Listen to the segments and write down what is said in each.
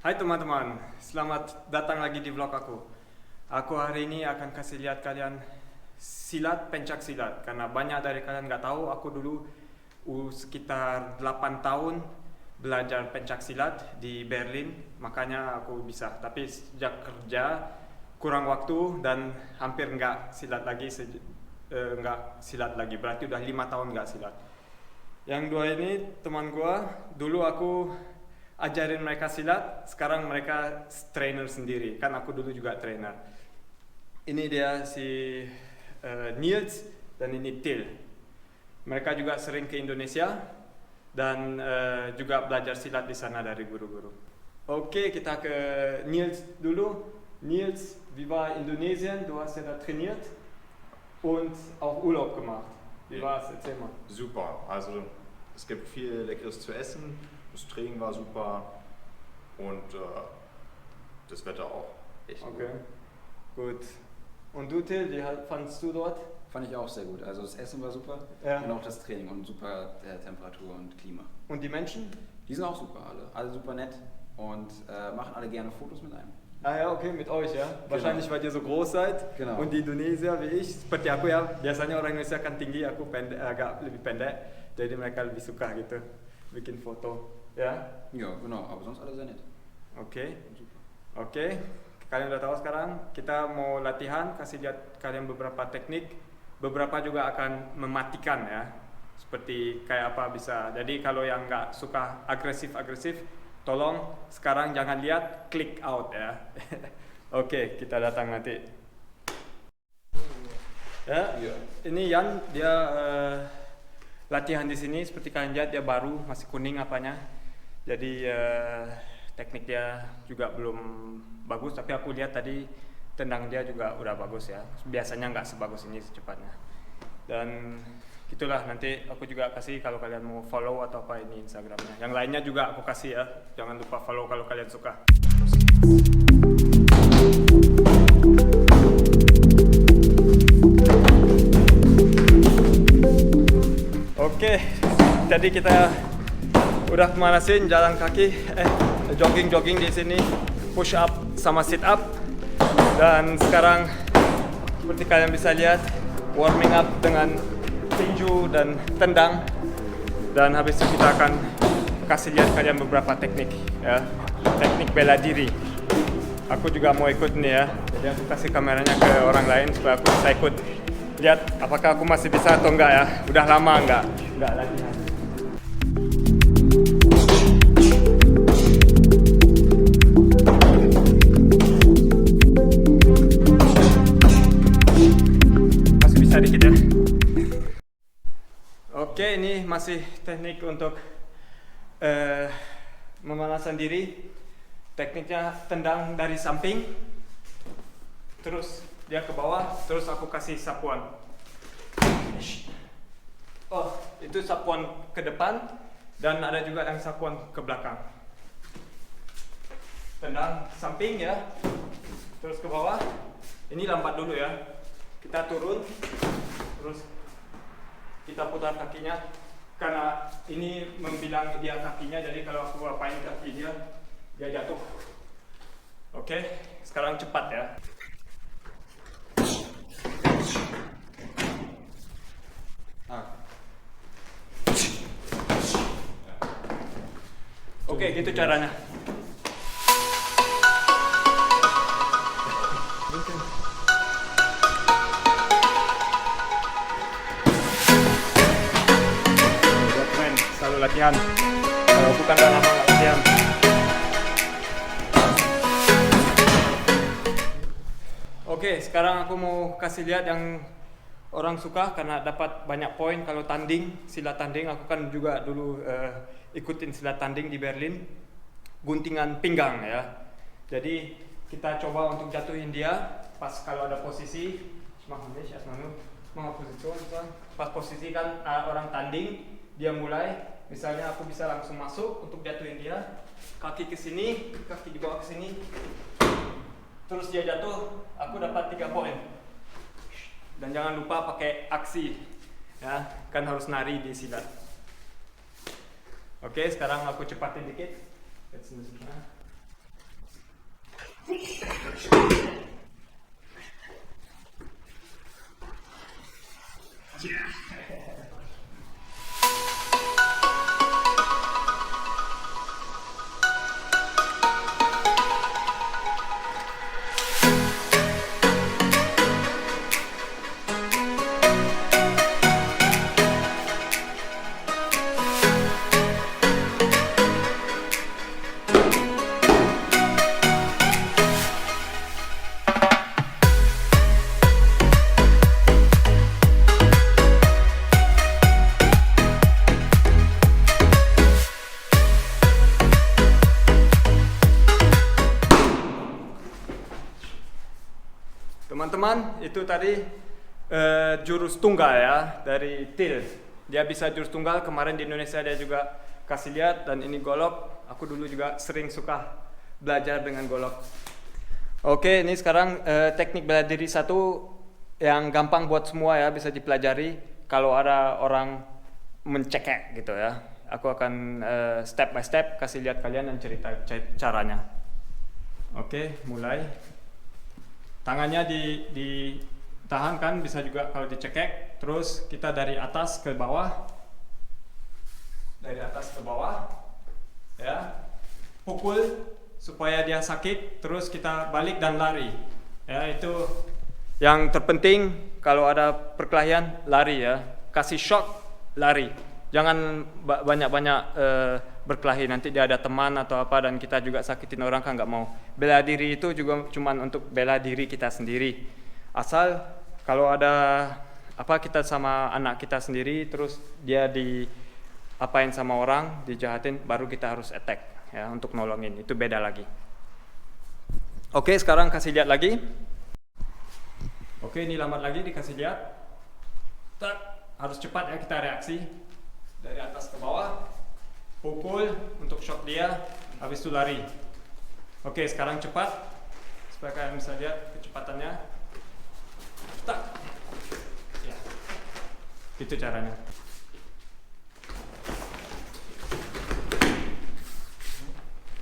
Hai teman-teman, selamat datang lagi di vlog aku. Aku hari ini akan kasih lihat kalian silat, pencak silat. Karena banyak dari kalian nggak tahu, aku dulu sekitar 8 tahun belajar pencak silat di Berlin. Makanya aku bisa, tapi sejak kerja kurang waktu dan hampir nggak silat lagi. Berarti udah 5 tahun nggak silat. Yang dua ini teman gua, dulu aku ajarin mereka silat, sekarang mereka trainer sendiri. Kan aku dulu juga trainer. Ini dia si Niels dan ini Til. Mereka juga sering ke Indonesia dan juga belajar silat di sana dari guru-guru. Oke, kita ke Niels dulu. Niels, wie war Indonesien? Du hast ja da trainiert und auch Urlaub gemacht. Wie war es? Erzähl mal. Super, also es gibt viel Leckeres zu essen, das Training war super und das Wetter auch echt Okay, gut. Und du, Till, wie fandest du dort? Fand ich auch sehr gut. Also das Essen war super Ja. und auch das Training und super Temperatur und Klima. Und die Menschen? Die sind auch super alle super nett und machen alle gerne Fotos mit einem. Ah ja, okay, mit euch ya. Wahrscheinlich weil ihr so groß seid. Genau. Und di Indonesia wie ich, seperti aku ya, biasanya orang Indonesia kan tinggi, aku pendek, agak lebih pendek. Jadi mereka lebih suka gitu bikin foto. Ya. Ja, genau, aber sonst alle sehr nett. Oke. Und super. Oke. Kalian udah tahu sekarang, kita mau latihan, kasih lihat kalian beberapa teknik. Beberapa juga akan mematikan ya. Seperti kayak apa bisa. Jadi kalau yang nggak suka agresif-agresif, tolong sekarang jangan lihat, click out ya. Oke, kita datang nanti. Ya, Iya. ini Yan, dia latihan di sini. Seperti kalian lihat dia baru, masih kuning apanya. Jadi teknik dia juga belum bagus. Tapi aku lihat tadi tendang dia juga udah bagus ya. Biasanya nggak sebagus ini secepatnya. Dan itulah, nanti aku juga kasih kalau kalian mau follow atau apa ini Instagramnya. Yang lainnya juga aku kasih ya. Jangan lupa follow kalau kalian suka. Oke, jadi kita udah pemanasin jalan kaki, jogging di sini, push up sama sit up. Dan sekarang seperti kalian bisa lihat, warming up dengan tinju dan tendang. Dan habis itu kita akan kasih lihat kalian beberapa teknik ya, teknik bela diri. Aku juga mau ikut nih ya, jadi aku kasih kameranya ke orang lain supaya aku bisa ikut lihat apakah aku masih bisa atau enggak ya. Udah lama enggak latihan. Masih bisa dikit ya. Oke, ini masih teknik untuk memanaskan diri. Tekniknya tendang dari samping, terus dia ke bawah, terus aku kasih sapuan. Oh, itu sapuan ke depan dan ada juga yang sapuan ke belakang. Tendang samping ya, terus ke bawah. Ini lambat dulu ya. Kita turun, terus kita putar kakinya. Karena ini membilang dia kakinya, jadi kalau aku apain kaki dia jatuh. Oke, sekarang cepat ya. Oke, gitu caranya. Keren, selalu latihan. Kalau bukan udah lama nggak latihan. Oke, sekarang aku mau kasih lihat yang orang suka karena dapat banyak poin kalau tanding, silat tanding. Aku kan juga dulu ikutin silat tanding di Berlin. Guntingan pinggang ya. Jadi kita coba untuk jatuhin dia pas kalau ada posisi. Pas posisi kan orang tanding, dia mulai. Misalnya aku bisa langsung masuk untuk jatuhin dia. Kaki ke sini, kaki dibawa ke sini. Terus dia jatuh, aku dapat 3 poin. Dan jangan lupa pakai aksi, ya, kan harus nari di silat. Oke, sekarang aku cepatin dikit. Teman-teman, itu tadi jurus tunggal ya dari Till. Dia bisa jurus tunggal, kemarin di Indonesia dia juga kasih lihat, dan ini golok. Aku dulu juga sering suka belajar dengan golok. Oke, ini sekarang teknik bela diri satu yang gampang buat semua ya, bisa dipelajari kalau ada orang mencekek gitu ya. Aku akan step by step kasih lihat kalian dan cerita caranya. Oke, mulai. Tangannya ditahan kan, bisa juga kalau dicekek. Terus kita dari atas ke bawah. Dari atas ke bawah. Ya. Pukul supaya dia sakit, terus kita balik dan lari. Ya, itu yang terpenting kalau ada perkelahian, lari ya. Kasih shock, lari. Jangan banyak-banyak berkelahi, nanti dia ada teman atau apa dan kita juga sakitin orang, kan nggak mau. Bela diri itu juga cuma untuk bela diri kita sendiri. Asal kalau ada apa, kita sama anak kita sendiri terus dia diapain sama orang, dijahatin, baru kita harus attack ya untuk nolongin. Itu beda lagi. Oke, sekarang kasih lihat lagi. Oke, ini lambat lagi dikasih lihat. Tak, harus cepat ya kita reaksi. Dari atas ke bawah. Pukul untuk shock dia, habis itu lari. Oke, sekarang cepat supaya kalian bisa lihat kecepatannya. Tak. Ya. Itu caranya.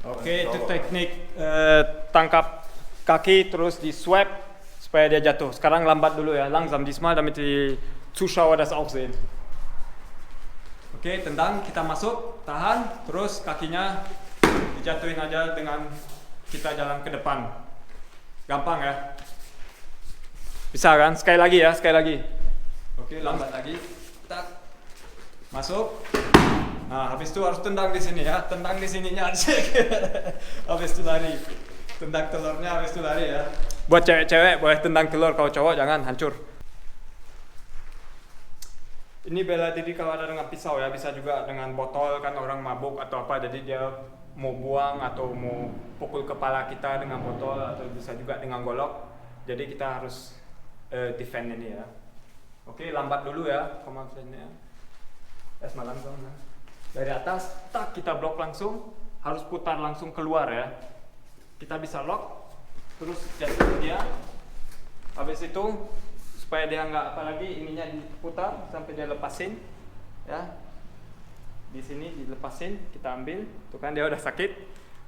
Oke, itu teknik tangkap kaki terus di swipe supaya dia jatuh. Sekarang lambat dulu ya, langsam diesmal, damit die Zuschauer das auch sehen. Oke, tendang, kita masuk, tahan, terus kakinya dijatuhin aja dengan kita jalan ke depan. Gampang ya. Bisa kan? Sekali lagi ya, sekali lagi. Oke, lambat lagi. Tak. Masuk. Nah, habis itu harus tendang di sini ya. Tendang di sininya aja. Habis itu lari. Tendang telurnya, habis itu lari ya. Buat cewek-cewek boleh tendang telur, kalau cowok jangan, hancur. Ini bela diri kalau ada dengan pisau ya, bisa juga dengan botol, kan orang mabuk atau apa, jadi dia mau buang atau mau pukul kepala kita dengan botol, atau bisa juga dengan golok. Jadi kita harus defend ini ya. Oke, lambat dulu ya komandonya. Erstmal langsung ya. Dari atas, tak, kita blok langsung, harus putar langsung keluar ya. Kita bisa lock, terus jatuh dia. Habis itu supaya dia nggak, apalagi ininya diputar sampai dia lepasin ya, di sini dilepasin, kita ambil, tuh kan dia udah sakit.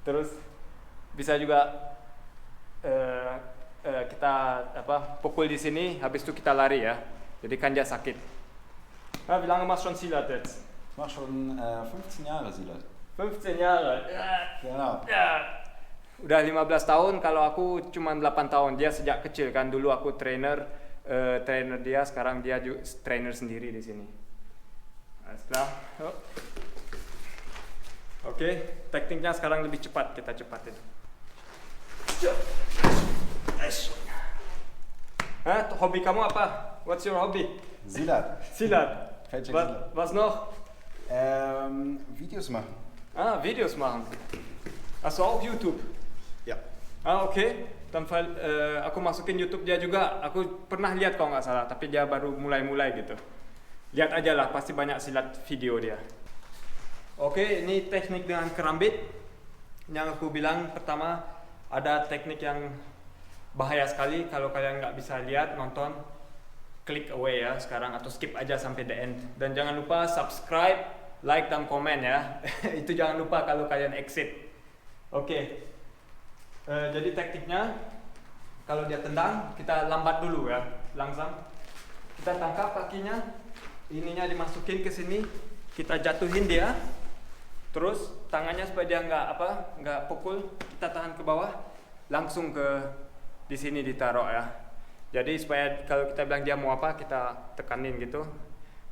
Terus bisa juga kita apa, pukul di sini, habis itu kita lari ya, jadi kan dia sakit. Wie lange machst du schon Silat jetzt? Ich mache schon 15 Jahre Silat. 15 Jahre. Genau. Ya. Udah 15 tahun, kalau aku cuma 8 tahun. Dia sejak kecil kan, dulu aku trainer dia, sekarang dia juga trainer sendiri di sini. Setelah, oke, tekniknya sekarang lebih cepat, kita cepatin. Hobi kamu apa? What's your hobby? Silat. Silat. Was noch? Videos machen. Videos machen. Hast du auch YouTube? Ja. Oke. Dan aku masukin YouTube dia juga. Aku pernah lihat kalau nggak salah, tapi dia baru mulai-mulai gitu. Lihat aja lah, pasti banyak silat video dia. Oke, ini teknik dengan kerambit. Yang aku bilang pertama, ada teknik yang bahaya sekali kalau kalian nggak bisa lihat, nonton. Klik away ya sekarang, atau skip aja sampai the end. Dan jangan lupa subscribe, like, dan komen ya. Itu jangan lupa kalau kalian exit. Oke. Jadi tekniknya, kalau dia tendang, kita lambat dulu ya, langsung. Kita tangkap kakinya, ininya dimasukin ke sini, kita jatuhin dia. Terus tangannya supaya dia nggak pukul, kita tahan ke bawah, langsung ke di sini ditaruh ya. Jadi supaya kalau kita bilang dia mau apa, kita tekanin gitu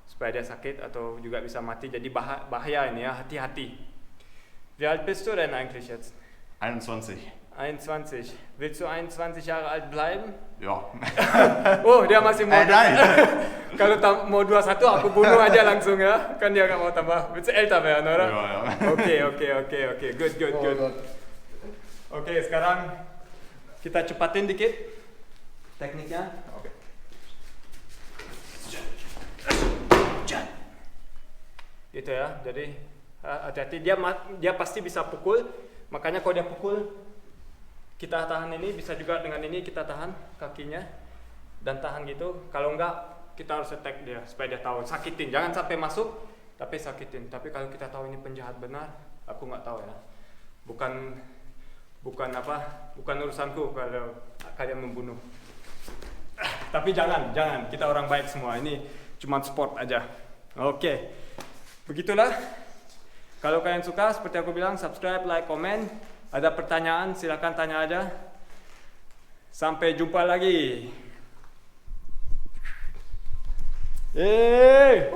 supaya dia sakit atau juga bisa mati. Jadi bahaya ini ya, hati-hati. Wie alt bist du denn eigentlich jetzt? 21. 21. Willst du 21 Jahre alt bleiben? Ja. Oh, dia masih mau. Nein. Kalau mau 21 aku bunuh aja langsung ya. Kan dia nggak mau tambah. Willst du älter werden, oder? Ja. Oke. Good. Oke, sekarang kita cepatin dikit. tekniknya. Okay. Gitu ya. Jadi hati-hati, dia pasti bisa pukul. Makanya kalau dia pukul, kita tahan ini, bisa juga dengan ini kita tahan kakinya dan tahan gitu. Kalau enggak, kita harus attack dia supaya dia tahu, sakitin. Jangan sampai masuk, tapi sakitin. Tapi kalau kita tahu ini penjahat benar, aku nggak tahu ya. Bukan urusanku kalau kalian membunuh. Tapi jangan, kita orang baik semua. Ini cuma sport aja. Oke. Begitulah. Kalau kalian suka, seperti aku bilang, subscribe, like, komen. Ada pertanyaan, silakan tanya aja. Sampai jumpa lagi. Yeay!